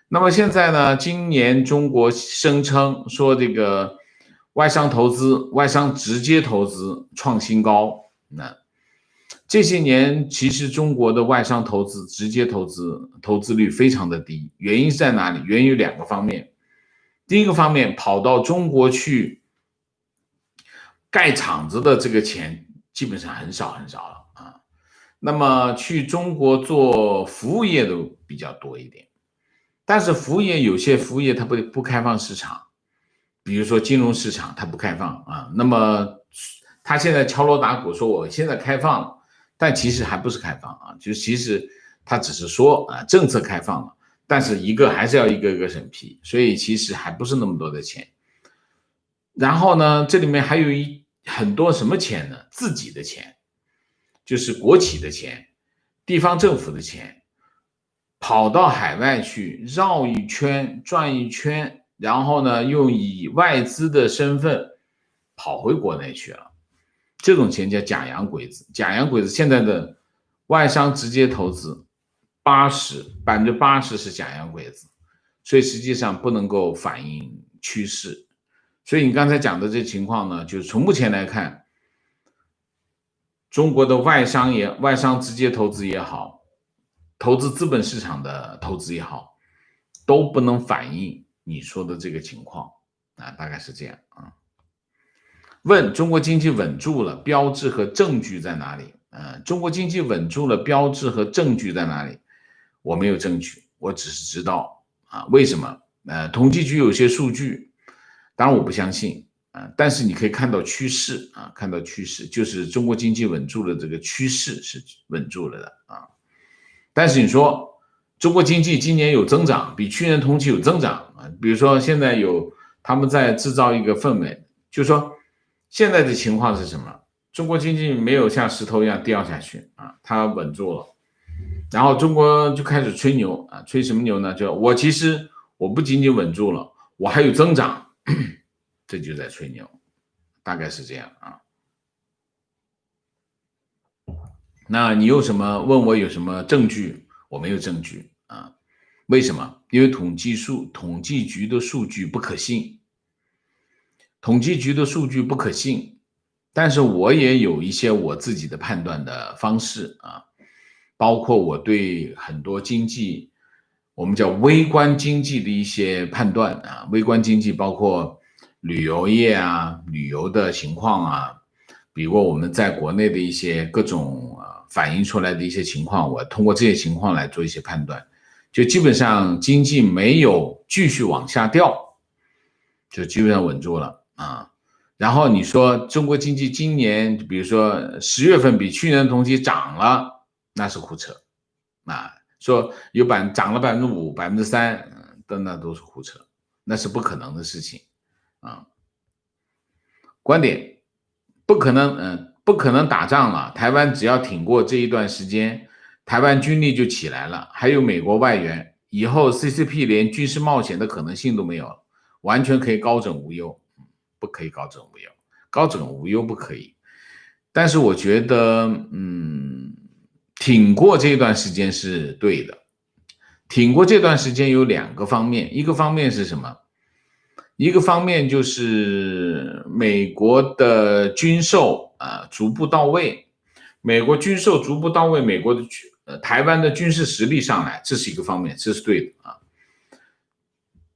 那么现在呢，今年中国声称说这个外商投资、外商直接投资创新高。那这些年其实中国的外商投资、直接投资率非常的低，原因是在哪里？原因有2个方面。第一个方面，跑到中国去盖厂子的这个钱基本上很少了那么去中国做服务业的比较多一点。但是有些服务业它不开放市场，比如说金融市场它不开放那么他现在敲锣打鼓说我现在开放了，但其实还不是开放就其实他只是说政策开放了，但是还是要一个一个审批，所以其实还不是那么多的钱。然后呢，这里面还有很多什么钱呢？自己的钱，就是国企的钱、地方政府的钱。跑到海外去绕一圈转一圈，然后呢又以外资的身份跑回国内去了，这种钱叫假洋鬼子。假洋鬼子现在的外商直接投资80%是假洋鬼子，所以实际上不能够反映趋势。所以你刚才讲的这情况呢，就是从目前来看，中国的外商直接投资也好，投资资本市场的投资也好，都不能反映你说的这个情况大概是这样问中国经济稳住了，标志和证据在哪里？中国经济稳住了，标志和证据在哪里？我没有证据，我只是知道为什么？统计局有些数据，当然我不相信但是你可以看到趋势看到趋势，就是中国经济稳住了，这个趋势是稳住了的但是你说中国经济今年有增长，比去年同期有增长比如说现在他们在制造一个氛围，就是说现在的情况是什么？中国经济没有像石头一样掉下去它稳住了，然后中国就开始吹牛吹什么牛呢？就其实我不仅仅稳住了，我还有增长这就在吹牛，大概是这样那你有什么问我有什么证据？我没有证据为什么？因为统计局的数据不可信，但是我也有一些我自己的判断的方式包括我对很多经济，我们叫微观经济的一些判断微观经济包括旅游业旅游的情况比如我们在国内的一些各种反映出来的一些情况，我通过这些情况来做一些判断，就基本上经济没有继续往下掉，就基本上稳住了然后你说中国经济今年比如说10月份比去年同期涨了，那是胡扯说涨了5%、3%的，那都是胡扯，那是不可能的事情观点不可能打仗了，台湾只要挺过这一段时间，台湾军力就起来了，还有美国外援，以后 CCP 连军事冒险的可能性都没有了，完全可以高枕无忧。不可以高枕无忧，高枕无忧不可以。但是我觉得挺过这段时间是对的。挺过这段时间有2个方面，一个方面是什么？一个方面就是美国的军售逐步到位，美国军售逐步到位，美国的台湾的军事实力上来，这是一个方面，这是对的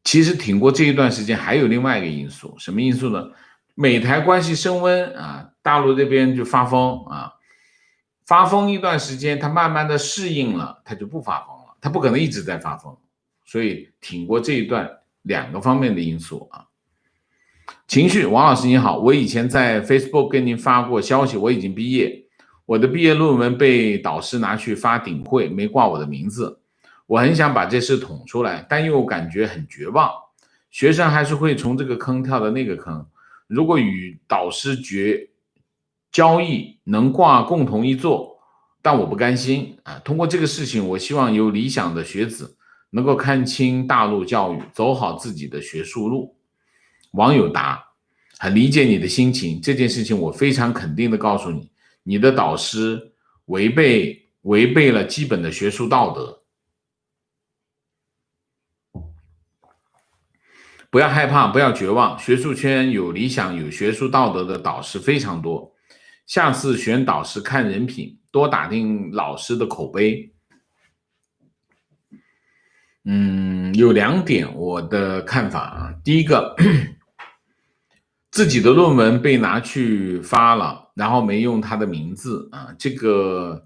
其实挺过这一段时间还有另外一个因素，什么因素呢？美台关系升温大陆这边就发疯发疯一段时间，他慢慢的适应了，他就不发疯了，他不可能一直在发疯，所以挺过这一段2个方面的因素情绪，王老师你好，我以前在 Facebook 跟您发过消息，我已经毕业，我的毕业论文被导师拿去发顶会，没挂我的名字，我很想把这事捅出来，但又感觉很绝望，学生还是会从这个坑跳到那个坑，如果与导师交易能挂共同一座，但我不甘心啊！通过这个事情，我希望有理想的学子能够看清大陆教育，走好自己的学术路。网友答：很理解你的心情，这件事情我非常肯定的告诉你，你的导师违背了基本的学术道德。不要害怕，不要绝望，学术圈有理想、有学术道德的导师非常多。下次选导师看人品，多打听老师的口碑。有2点我的看法啊。第一个，自己的论文被拿去发了，然后没用他的名字啊，这个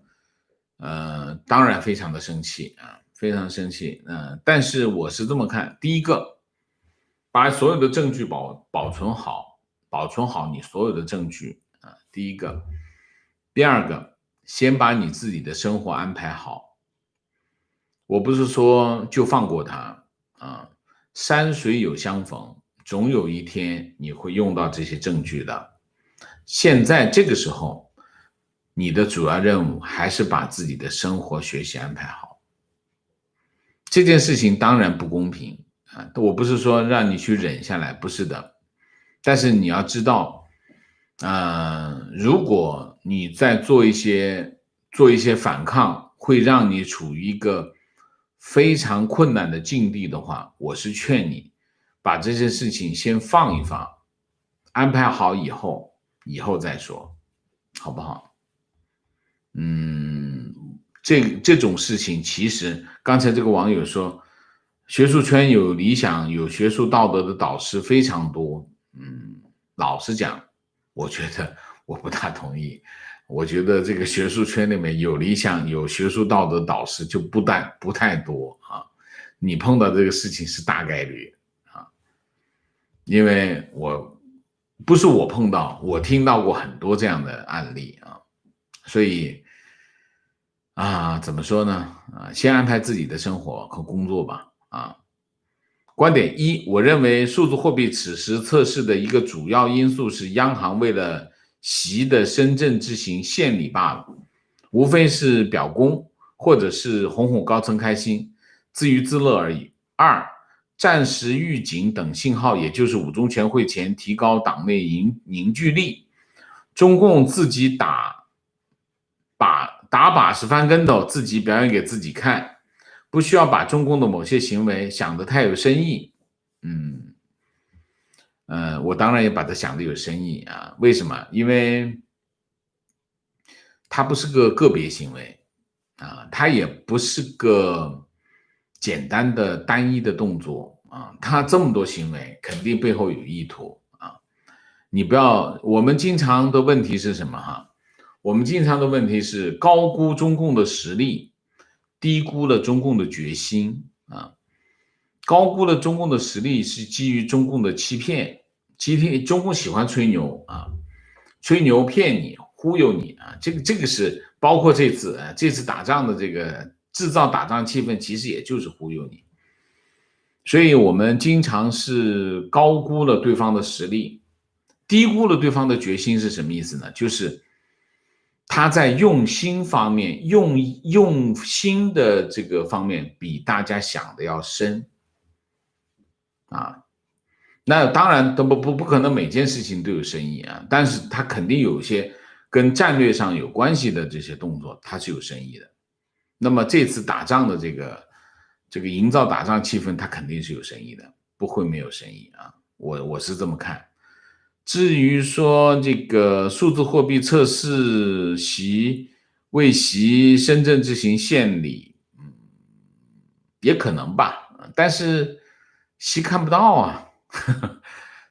当然非常的生气啊，非常生气。但是我是这么看，第一个，把所有的证据保存好，保存好你所有的证据啊，第一个。第二个，先把你自己的生活安排好。我不是说就放过他啊，山水有相逢，总有一天你会用到这些证据的。现在这个时候，你的主要任务还是把自己的生活学习安排好。这件事情当然不公平啊，我不是说让你去忍下来，不是的。但是你要知道，如果你在做一些反抗，会让你处于一个非常困难的境地的话，我是劝你把这些事情先放一放，安排好以后再说，好不好？这种事情其实刚才这个网友说，学术圈有理想、有学术道德的导师非常多。老实讲，我觉得我不大同意。我觉得这个学术圈里面有理想、有学术道德导师就不太多啊。你碰到这个事情是大概率啊，因为不是我碰到，我听到过很多这样的案例啊，所以怎么说呢？先安排自己的生活和工作吧啊。观点一，我认为数字货币此时测试的一个主要因素是央行为了习的深圳之行献礼罢了，无非是表功或者是哄高层开心，自娱自乐而已。二，暂时预警等信号，也就是五中全会前提高党内凝聚力，中共自己打把式翻跟头，自己表演给自己看，不需要把中共的某些行为想得太有深意。我当然也把它想得有深意啊。为什么？因为它不是个个别行为啊，它也不是个简单的单一的动作啊，它这么多行为，肯定背后有意图啊。你不要，我们经常的问题是什么哈？我们经常的问题是高估中共的实力，低估了中共的决心啊。高估了中共的实力是基于中共的欺骗，中共喜欢吹牛啊，吹牛骗你，忽悠你啊，这个是包括这次打仗的这个制造打仗气氛，其实也就是忽悠你。所以我们经常是高估了对方的实力，低估了对方的决心是什么意思呢？就是他在用心方面，用心的这个方面比大家想的要深啊。那当然都不可能每件事情都有深意啊，但是他肯定有一些跟战略上有关系的这些动作，它是有深意的。那么这次打仗的这个营造打仗气氛，它肯定是有深意的，不会没有深意啊。我是这么看。至于说这个数字货币测试为习深圳之行献礼，也可能吧，但是习看不到啊。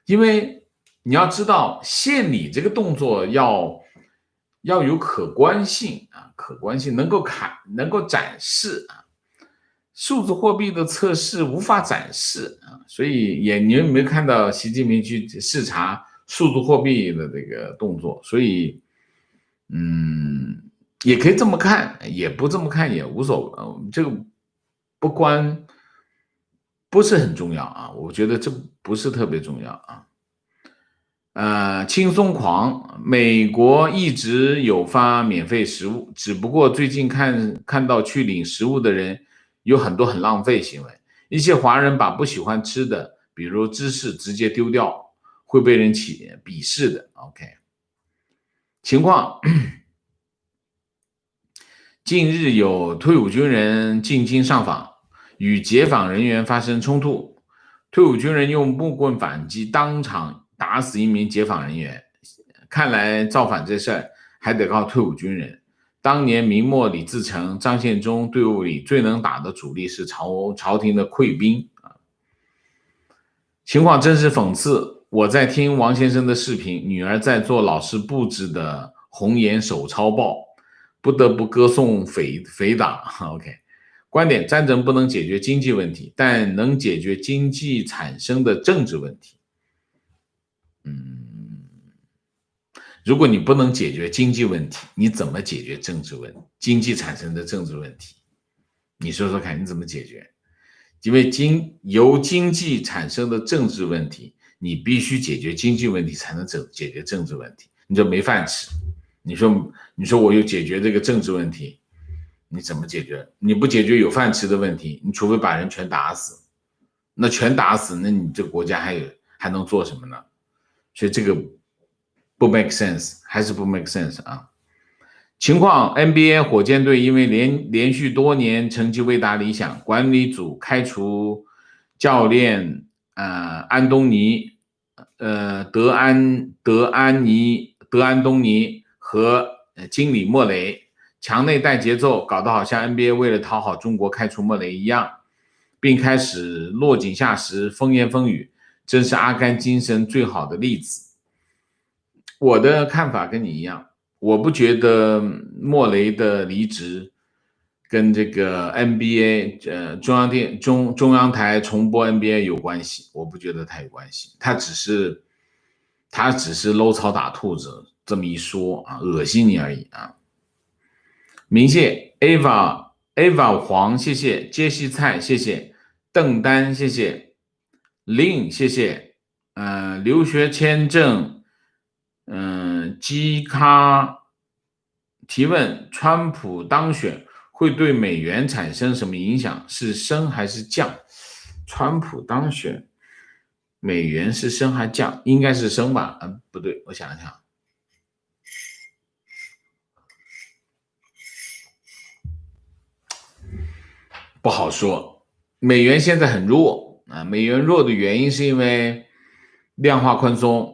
因为你要知道，献礼这个动作要有可观性啊，可观性能够展示啊。数字货币的测试无法展示啊，所以你有没有看到习近平去视察数字货币的这个动作？所以，也可以这么看，也不这么看也无所谓，这个不是很重要啊，我觉得这不是特别重要啊。轻松狂，美国一直有发免费食物，只不过最近看到去领食物的人有很多很浪费行为，一些华人把不喜欢吃的，比如芝士直接丢掉，会被人鄙视的。OK， 情况，近日有退伍军人进京上访，与解放人员发生冲突，退伍军人用木棍反击，当场打死一名解放人员。看来造反这事儿还得靠退伍军人。当年明末李自成、张献忠队伍里最能打的主力是朝廷的溃兵啊，情况真是讽刺。我在听王先生的视频，女儿在做老师布置的红颜手抄报，不得不歌颂匪党。OK， 观点：战争不能解决经济问题，但能解决经济产生的政治问题。如果你不能解决经济问题，你怎么解决政治问题？经济产生的政治问题，你说说看，你怎么解决？因为由经济产生的政治问题，你必须解决经济问题，才能解决政治问题。你就没饭吃，你说我又解决这个政治问题，你怎么解决？你不解决有饭吃的问题，你除非把人全打死，那全打死，那你这个国家还能做什么呢？所以这个不 make sense， 还是不 make sense 啊。情况 NBA 火箭队因为连续多年成绩未达理想，管理组开除教练安东尼德安东尼和经理莫雷，墙内带节奏，搞得好像 NBA 为了讨好中国开除莫雷一样，并开始落井下石，风言风语，真是阿甘精神最好的例子。我的看法跟你一样，我不觉得莫雷的离职跟这个 NBA 中央台重播 NBA 有关系，我不觉得他有关系，他只是搂草打兔子这么一说啊，恶心你而已啊。明谢 Ava 黄谢谢，杰西菜谢谢，邓丹谢谢，林谢谢，留学签证。基卡提问：川普当选会对美元产生什么影响？是升还是降？川普当选，美元是升还降？应该是升吧？不对，我想一想，不好说。美元现在很弱啊，美元弱的原因是因为量化宽松。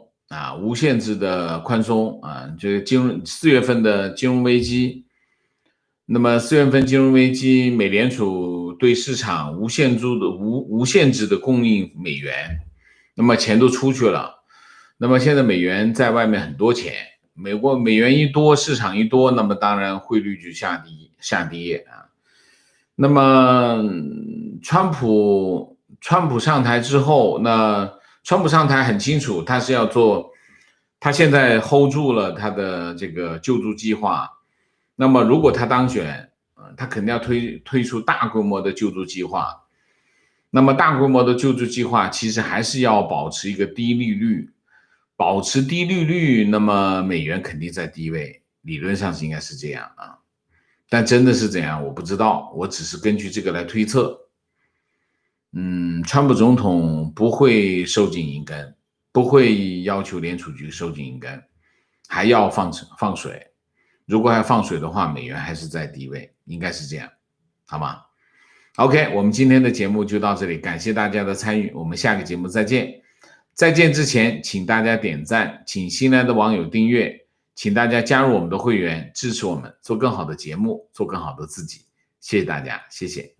无限制的宽松啊，这个4月份的金融危机，那么4月份金融危机，美联储对市场无限制的供应美元，那么钱都出去了，那么现在美元在外面很多钱，美元一多，市场一多，那么当然汇率就下跌啊。那么川普上台之后，那川普上台很清楚，他是要做，他现在 hold 住了他的这个救助计划。那么如果他当选，他肯定要推出大规模的救助计划。那么大规模的救助计划其实还是要保持一个低利率，保持低利率，那么美元肯定在低位，理论上是应该是这样啊。但真的是怎样我不知道，我只是根据这个来推测。川普总统不会收紧银根，不会要求联储局收紧银根，还要放水。如果还放水的话，美元还是在低位，应该是这样，好吗 ？OK， 我们今天的节目就到这里，感谢大家的参与，我们下个节目再见。再见之前，请大家点赞，请新来的网友订阅，请大家加入我们的会员，支持我们做更好的节目，做更好的自己。谢谢大家，谢谢。